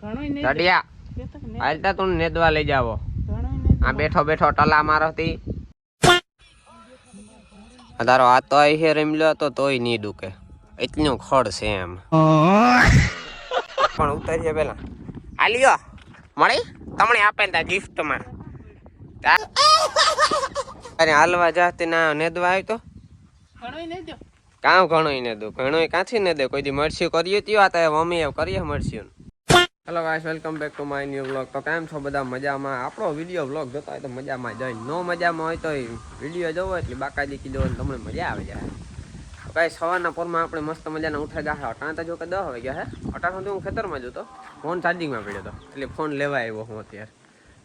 રડિયા હાલતા તું નેદવા લઈ જાવો આ બેઠો બેઠો ટલા મારતી તારો આ તો હે રમ્યો તો તોય નહીં ડૂકે એટલું ખડ છે એમ પણ ઉતરીએ પેલા આલ્યો મળી તમને આપે તા ગિફ્ટ માં અરે હાલવા જાતી ના નેદવા આવ્યો તો કામ ઘણો ને દો ઘણો કાંથી ને દે કોઈ દી મરસી કરીએ ત્યો આ તો મમ્મી કરીએ મરસી hello guys welcome back to my new vlog તો કેમ છો બધા મજામાં આપણો વિડીયો વ્લોગ જોતા હોય તો મજામાં જઈ નો મજામાં હોય તો વિડીયો જોવો એટલે બાકાજી કીધો તમને મજા આવે જાય ગાઈસ સવારના પોરમાં આપણે મસ્ત મજાના ઉઠા ગયા અટાણ તો જો કે 10 વાગ્યા હે અટાણ સુધી હું ખેતરમાં જ હતો ફોન ચાર્જિંગમાં પડ્યો હતો એટલે ફોન લેવા આવ્યો હું અત્યારે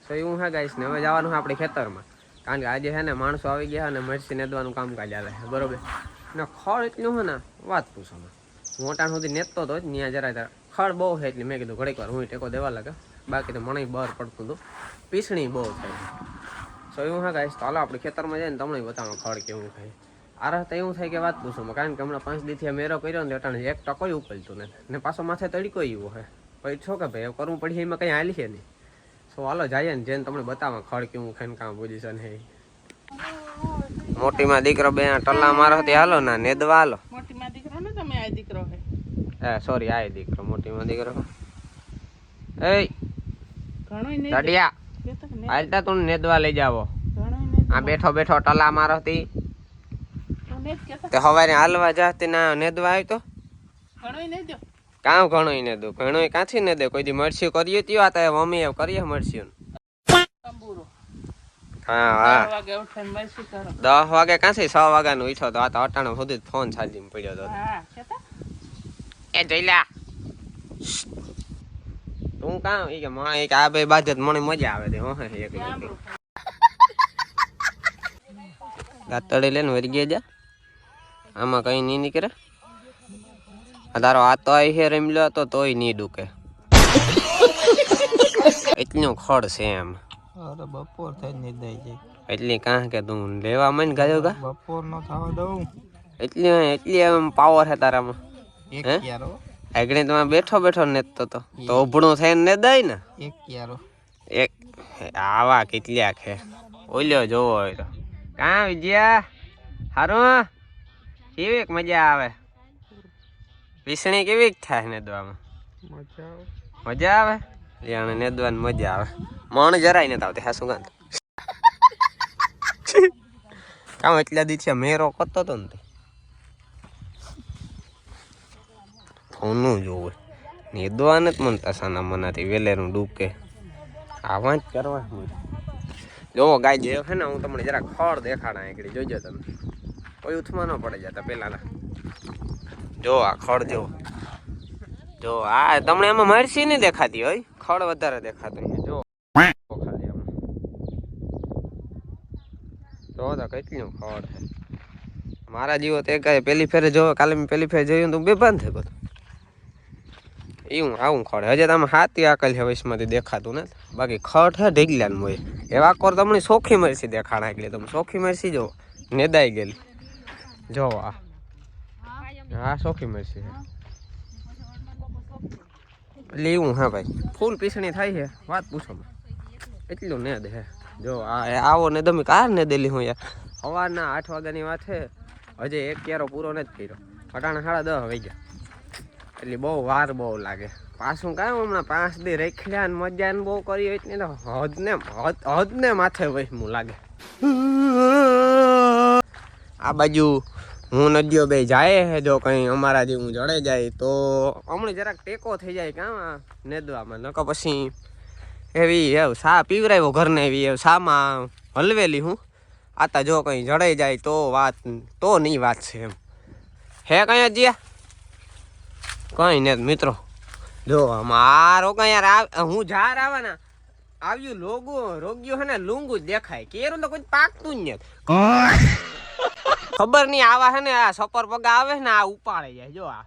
સો એવું હે ગાઈસ ને હવે જવાનું આપણે ખેતરમાં કારણ કે આજે હે ને માણસો આવી ગયા અને મરસી નેદવાનું કામકાજ આવે બરોબર ને ખડ એટલું હે ને વાત પૂછો હું અટાણ સુધી નેતતો હતો જ ત્યાં જરા ખડ બહુ છે એટલે મેં કીધું ઘડીક વાર હું ટેકો દેવા લાગે બાકી તો મને બહાર પડતું હતું પીસણી બહુ થાય સો એવું હા ગાઈશ તો હાલો આપણે ખેતરમાં જઈને તમને બતાવો ખડ કેવું થાય આ રસ્તે એવું થાય કે વાત પૂછો કારણ કે હમણાં 5 દીથી મેરો કર્યો ને અટાણે 1 ટકો ઉકલતું ને પાછો માથે તડકો એવો હે પછી છો કે ભાઈ એવું કરવું પડી એમાં કંઈ હાલી છે નહીં સો હાલો જઈએ ને જેને તમને બતાવો ખડ કેવું ખાઈને કામ પોઝિશન હે મોટીમાં દીકરો બે ટલ્લા મારો તે હાલો ના નેદવા હાલો મોટીમાં દીકરો ને તમે આ દીકરો હે સોરી આ દીકરો મોટીમાં દીકરો એ ઘણો ને રડિયા હાલતા તું નેદવા લઈ જાવો આ બેઠો બેઠો ટલા મારતી તે હવારે હાલવા જાતી ના નેદવા આવ્યો તો ઘણો ને દો કામ ઘણો ને દો ઘણો કાંથી ને દે કોઈ દી મરસી કરીએ ત્યો આ તો મમ્મી એમ કરીએ મરસી કંબુરો હા હા 10 વાગે ઉઠીને મરસી કરો 10 વાગે કાંથી 6 વાગ્યાનો ઉઠ્યો તો આ તો અટાણો સુધી ફોન ચાર્જિંગ પડ્યો તો હા કેતા એ જઈલા તું કામ ઈ કે મને એક આ બે બાજત મને મજા આવે છે હો એક દાતડે લેને વરી ગયા જા આમાં કઈ નહીં નીકળે તારો આ તો હે રમ્યો તો તોય નહીં ડૂકે એટલું ખડ છે એમ અરે બપોર થઈ ને દઈ જાય એટલી કાં કે તું લેવા મન ગાયો ગા બપોર નો થવા દઉં એટલી એમ પાવર હે તારામાં એક હે ક્યારો આગળ તમે બેઠો બેઠો નેતો તો ઉભણું થઈને ને દઈ ને એક ક્યારો એક આવા કેટલા છે ઓલ્યો જોવો હોય તો કાં વિજયા હારું કેવી મજા આવે પીસણી કેવી થાય નેદવામાં મજા આવે એને નેદવાની મજા આવે મણ જરાય નતા આવતી હા શું ગાંધ કામ એટલા દિવસે મેરો કરતો હતો ને ફોનનું જોવે નેદવા નથી મનતા સાના મનાથી વેલેરું ડૂબકે આવા જ કરવા જોવો ગાય જે છે ને હું તમને જરા ખડ દેખાડા એકડી જોજો તમે કોઈ ઉથમાં ન પડે જતા પેલાના જો આ ખડ જો આ તમને એમાં મરસી નહીં દેખાતી હોય ખડ વધારે દેખાતું હોય જો ખાલી આમાં જો તો કેટલું ખડ છે મારા જીવો તે કહે પેલી ફેરે જો કાલે મેં પેલી ફેરે જોયું તો બેભાન થઈ ગયો એવું આવું ખડ હજે તમે હાથી આકલ છે વૈશમાંથી દેખાતું ને બાકી ખડ છે ઢીગલા ને હોય એવા કોર તમને સોખી મરસી દેખાડા એટલે તમે સોખી મરસી જો નેદાઈ ગયેલી જો આ સોખી મરસી છે એટલે એવું હા ભાઈ ફૂલ પીસણી થાય છે વાત પૂછો એટલું ને દે જો આ આવો ને તમે કાર ને દેલી હું યાર સવારના 8 વાગ્યાની વાત છે હજે એક ક્યારો પૂરો નથી કર્યો અટાણા 10:30 વાગ્યા એટલે બહુ વાર બહુ લાગે પાછું કાંઈ હમણાં 5 દી રેખલ્યા ને મજા ને બહુ કરી એટલે હદ ને માથે વહેમું લાગે આ બાજુ હું નદીઓ બે જાય હે જો કંઈ અમારા જેવું જડે જાય તો હમણાં જરાક ટેકો થઈ જાય કામ નેદવામાં નકો પછી એવી સા પીવરાવ્યો ઘરને એવી સામાં હલવેલી હું આતા જો કંઈ જડાઈ જાય તો વાત તો નહીં વાત છે એમ હે કંઈ હજી કઈ ને મિત્રો જો મારો કઈ યાર હું જાર આવે ને આવ્યું રોગ્યું હે ને લુંગુ જ દેખાય કેરું તો કોઈ પાકતું જ નથી ખબર નહીં આવા હે ને આ સપર પગા આવે ને આ ઉપાડે જાય જો આ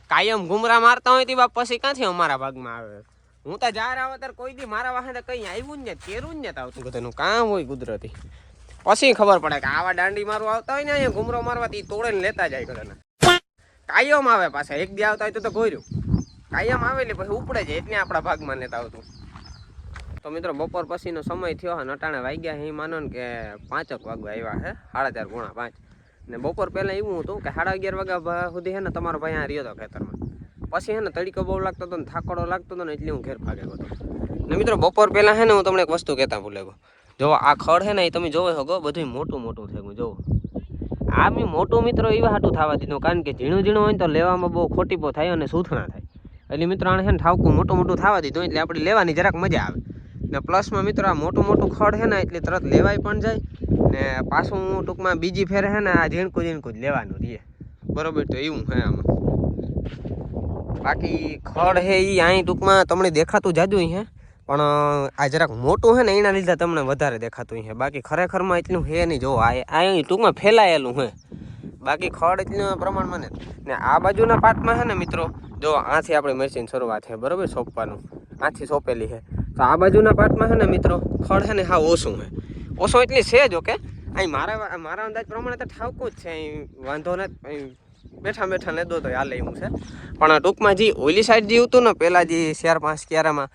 કાયમ ઘુમરા મારતા હોય તે બાપ પછી ક્યાંથી અમારા ભાગમાં આવે હું તો જાર આવે ત્યારે કોઈ દી મારા વાહે કઈ આવ્યું જ ને કેરું જ નથી આવતું બધાનું કામ હોય કુદરતી પછી ખબર પડે કે આવા દાંડી મારવા આવતા હોય ને અહીંયા ઘુમરો મારવા તે તોડે ને લેતા જાય કદાચ કાયમ આવે પાછા એક દી આવતા હોય તો ગોર્યું કાયમ આવેલી પછી ઉપડે જાય એટલે આપણા ભાગમાં નથી આવતું. તો મિત્રો બપોર પછીનો સમય થયો હે, નટાણે વાગ્યા હે માનો ને કે 5 વાગવા આવ્યા હે, 4:30 પોણા 5. ને બપોર પહેલાં એવું હતું કે 11:30 વાગ્યા સુધી હે ને તમારો ભાઈ આ રહ્યો હતો ખેતરમાં. પછી હે ને તડકો બહુ લાગતો હતો ને થાકડો લાગતો હતો ને એટલે હું ઘેર ભાગેલો હતો. ને મિત્રો બપોર પહેલાં હે ને હું તમને એક વસ્તુ કહેતા ભૂલે ગયો. જો આ ખડ હે ને એ તમે જોવો છો બધું મોટું મોટું થઈ ગયું. જોવો આ મેં મોટું મિત્રો એવા હાટું થવા દીધું, કારણ કે ઝીણું ઝીણું હોય ને તો લેવામાં બહુ ખોટીપો થાય અને સૂથના થાય. એટલે મિત્રો આને છે ને ઠાવકું મોટું મોટું થવા દીધું એટલે આપણે લેવાની જરાક મજા આવે. ને પ્લસમાં મિત્રો આ મોટું મોટું ખડ છે ને એટલે તરત લેવાય પણ જાય ને પાછું ટૂંકમાં બીજી ફેરે છે ને આ ઝીણકું ઝીણકું જ લેવાનું રહીએ. બરોબર, તો એવું છે આમાં. બાકી ખડ છે એ અહીં ટૂંકમાં તમને દેખાતું જાજુ છે, પણ આ જરાક મોટું છે ને એના લીધે તમને વધારે દેખાતું છે. બાકી ખરેખરમાં એટલું છે નહીં. જો આ ટૂંકમાં ફેલાયેલું છે, બાકી ખડ એટલું પ્રમાણમાં નથી. ને આ બાજુના પાર્ટમાં છે ને મિત્રો જો આથી આપણે મરચીની શરૂઆત છે, બરાબર, સોંપવાનું આથી સોંપેલી છે. તો આ બાજુના પાર્ટમાં છે ને મિત્રો ખડ છે ને હા ઓછું છે. ઓછું એટલી છે જો કે અહીં મારા અંદાજ પ્રમાણે તો ઠાવકું જ છે, અહીં વાંધો નથી, બેઠા બેઠા લેદો તો હાલે એવું છે. પણ ટૂંકમાં જે ઓલી સાઈડ જે હતું ને પહેલાં જે 4-5 ક્યારામાં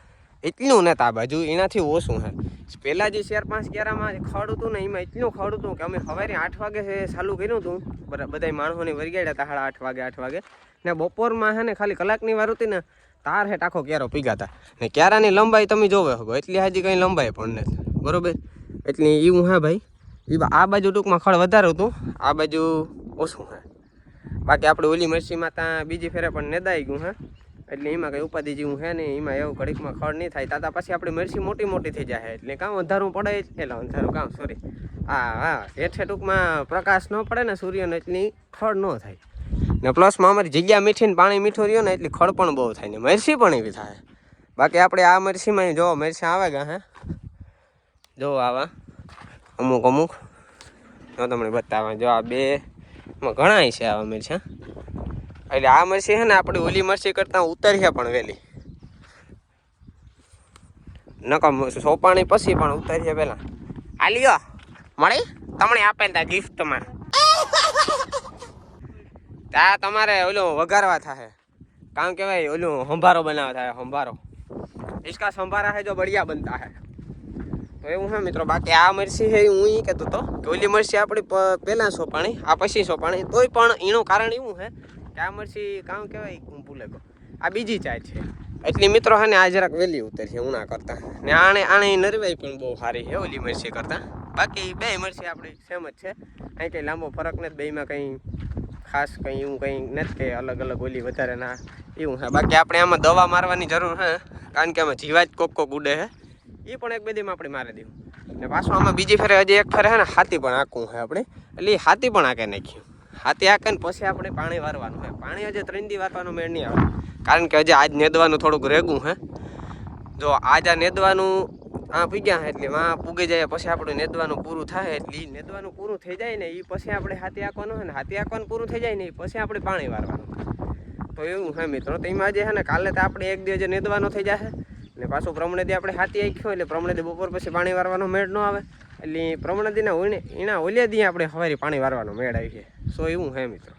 એટલું નથી આ બાજુ, એનાથી ઓછું છે. પહેલાં જે 4-5 ક્યારામાં ખડ હતું ને એમાં એટલું ખડ હતું કે અમે સવારે 8 વાગે ચાલુ કર્યું હતું, બધા માણસોની વરગાડ્યા હતા 8 વાગે. ને બપોરમાં છે ને ખાલી કલાકની વાર હતી ને તાર હે આખો ક્યારો પીગાતા. ને ક્યારાની લંબાઈ તમે જોવે હો એટલી હજી કંઈ લંબાઈ પણ નથી, બરોબર. એટલે એવું હે ભાઈ, આ બાજુ ટૂંકમાં ખડ વધારે હતું, આ બાજુ ઓછું છે. બાકી આપણે ઓલી મરસીમાં ત્યાં બીજી ફેરે પણ નેદાઈ ગયું હે, એટલે એમાં કંઈ ઉપાધિ જેવું છે ને, એમાં એવું ઘડીકમાં ખડ નહીં થાય. તાતા પછી આપણી મરસી મોટી મોટી થઈ જાય એટલે કામ અંધારું પડે, એટલે અંધારું કામ સોરી હા હેઠે ટૂંકમાં પ્રકાશ ન પડે ને સૂર્યને એટલી ખડ ન થાય. ને પ્લસમાં અમારી જગ્યા મીઠી ને પાણી મીઠું રહ્યું ને એટલે ખડ પણ બહુ થાય ને મરસી પણ એવી થાય. બાકી આપણે આ મરસીમાં જો મરસી આવે ગયા હે, જો આવા અમુક જો તમને બતાવવા, જો આ બેમાં ઘણા છે આવા મરસી. એટલે આ મરસી છે ને આપણી ઓલી મરસી કરતાં ઉતરીએ પણ વહેલી, નકમ સોપાણી પછી પણ ઉતરીએ પહેલાં. આ લ્યો મળી તમને આપે ને ગિફ્ટમાં ત્યાં તમારે ઓલું વઘારવા થાય, કામ કહેવાય ઓલું સંભારો બનાવવા થાય, સંભારો इसका संभारा है जो बढ़िया बनता है. તો એવું છે મિત્રો. બાકી આ મરસી છે હું એ કહેતો હતો કે ઓલી મરસી આપણી પહેલાં સોપાણી આ પછી સોપાણી, તોય પણ એનું કારણ એવું છે કે આ મરસી કામ કહેવાય હું ભૂલે ગયો આ બીજી ચાય છે, એટલે મિત્રો છે ને આ જરાક વહેલી ઉતરશે ઉના કરતાં. ને આણે નરવાઈ પણ બહુ સારી છે ઓલી મરસી કરતાં. બાકી બે મરસી આપણી સેમ જ છે, અહીં કંઈ લાંબો ફરક નથી, બેમાં કંઈ ખાસ કંઈ એવું કંઈ નથી કે અલગ અલગ ઓલી વધારે ના એવું છે. બાકી આપણે આમાં દવા મારવાની જરૂર છે, કારણ કે આમાં જીવાત કોક ઉડે છે, એ પણ એક બેદીમાં આપણે મારી દઉં. ને પાછું આમાં બીજી ફેરે હજી એક ફેરે છે ને હાથી પણ આંકવું છે આપણે, એટલે એ હાથી પણ આંકે નાખ્યું. હાથી આંકે ને પછી આપણે પાણી વારવાનું છે. પાણી હજી 3 દી વારવાનો મેળ નહીં આવે, કારણ કે હજી આજ નેદવાનું થોડુંક રેગું છે. જો આજ આ નેદવાનું આ પીગ્યા એટલે માં પૂગી જાય પછી આપણું નેદવાનું પૂરું થાય, એટલે એ નેદવાનું પૂરું થઈ જાય ને એ પછી આપણે હાથી આંકવાનું છે. ને હાથી આંકવાનું પૂરું થઈ જાય ને એ પછી આપણે પાણી વારવાનું. તો એવું છે મિત્રો. તો એમાં જે છે ને કાલે તો આપણે એક દિવસ નેદવાનો થઈ જશે ને પાછું પ્રમણેદી આપણે હાથી આંખ્યો એટલે પ્રમણેદી બપોર પછી પાણી વારવાનો મેળ ન આવે, એટલે પ્રમણેદીના હોય ને એના ઓલે દી આપણે સવારે પાણી વારવાનો મેળ આવી છે. સો એવું છે મિત્રો.